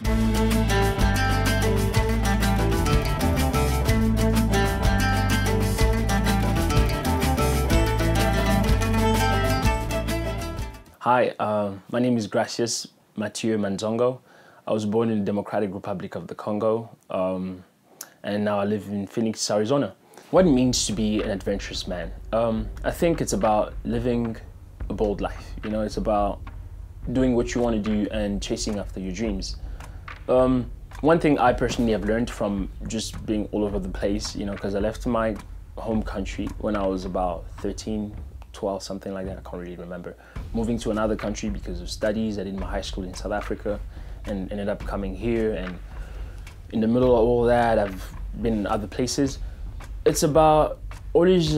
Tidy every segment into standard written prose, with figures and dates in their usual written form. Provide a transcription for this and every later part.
Hi, my name is Gracias Matthew Manzongo. I was born in the Democratic Republic of the Congo, and now I live in Phoenix, Arizona. What it means to be an adventurous man? I think it's about living a bold life. You know, it's about doing what you want to do and chasing after your dreams. One thing I personally have learned from just being all over the place, you know, because I left my home country when I was about 13, 12, something like that, I can't really remember. Moving to another country because of studies. I did my high school in South Africa and ended up coming here, and in the middle of all that, I've been in other places. It's about always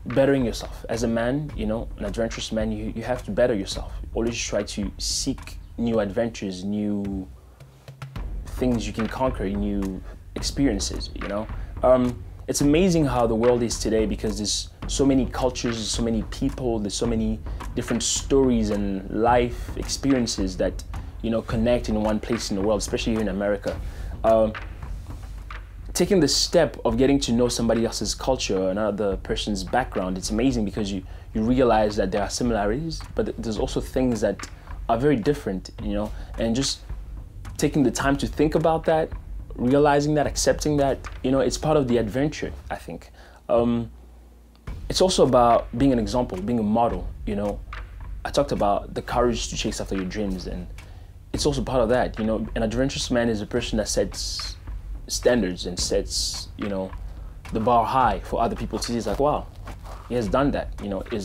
bettering yourself. As a man, you know, an adventurous man, you have to better yourself. Always try to seek new adventures, new things you can conquer, new experiences, you know. It's amazing how the world is today because there's so many cultures, there's so many people, there's so many different stories and life experiences that, you know, connect in one place in the world, especially here in America. Taking the step of getting to know somebody else's culture, another person's background, it's amazing because you realize that there are similarities, but there's also things that are very different, you know, and just taking the time to think about that, realizing that, accepting that, you know, it's part of the adventure, I think. It's also about being an example, being a model, you know. I talked about the courage to chase after your dreams, and it's also part of that, you know. An adventurous man is a person that sets standards and sets, you know, the bar high for other people to see. It's like, wow, he has done that, you know, he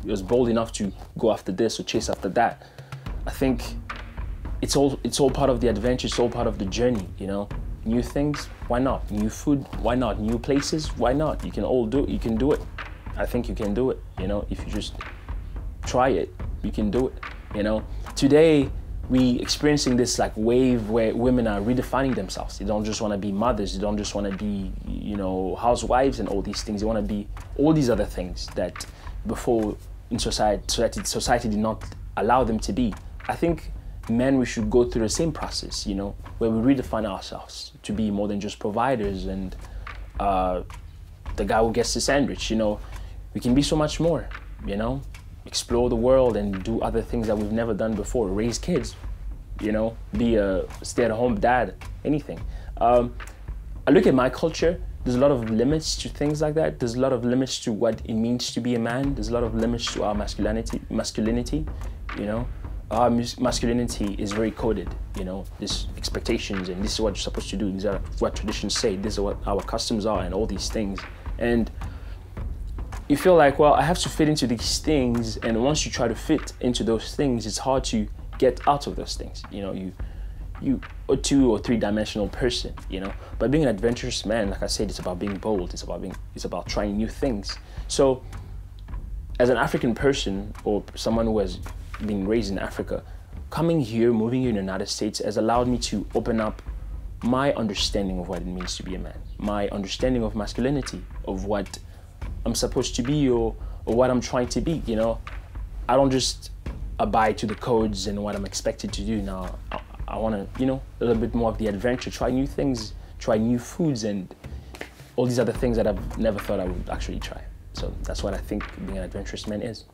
was bold enough to go after this or chase after that. I think it's all part of the adventure, it's all part of the journey, you know. New things, why not? New food, why not? New places, why not? You can do it. I think you can do it, you know, if you just try it, you can do it, you know. Today, we experiencing this like wave where women are redefining themselves. They don't just want to be mothers, they don't just want to be, you know, housewives and all these things. They want to be all these other things that before in society did not allow them to be. I think men, we should go through the same process, you know, where we redefine ourselves to be more than just providers and the guy who gets the sandwich, you know. We can be so much more, you know, explore the world and do other things that we've never done before, raise kids, you know, be a stay-at-home dad, anything. I look at my culture, there's a lot of limits to things like that. There's a lot of limits to what it means to be a man. There's a lot of limits to our masculinity, you know. Our masculinity is very coded, you know, these expectations, and this is what you're supposed to do, these are what traditions say, this is what our customs are, and all these things. And you feel like, well, I have to fit into these things, and once you try to fit into those things, it's hard to get out of those things. You know, you a 2 or 3 dimensional person, you know. But being an adventurous man, like I said, it's about being bold, it's about trying new things. So as an African person or someone who has been raised in Africa, coming here, moving here in the United States has allowed me to open up my understanding of what it means to be a man, my understanding of masculinity, of what I'm supposed to be or what I'm trying to be, you know. I don't just abide to the codes and what I'm expected to do now. I want to, you know, a little bit more of the adventure, try new things, try new foods and all these other things that I've never thought I would actually try. So that's what I think being an adventurous man is.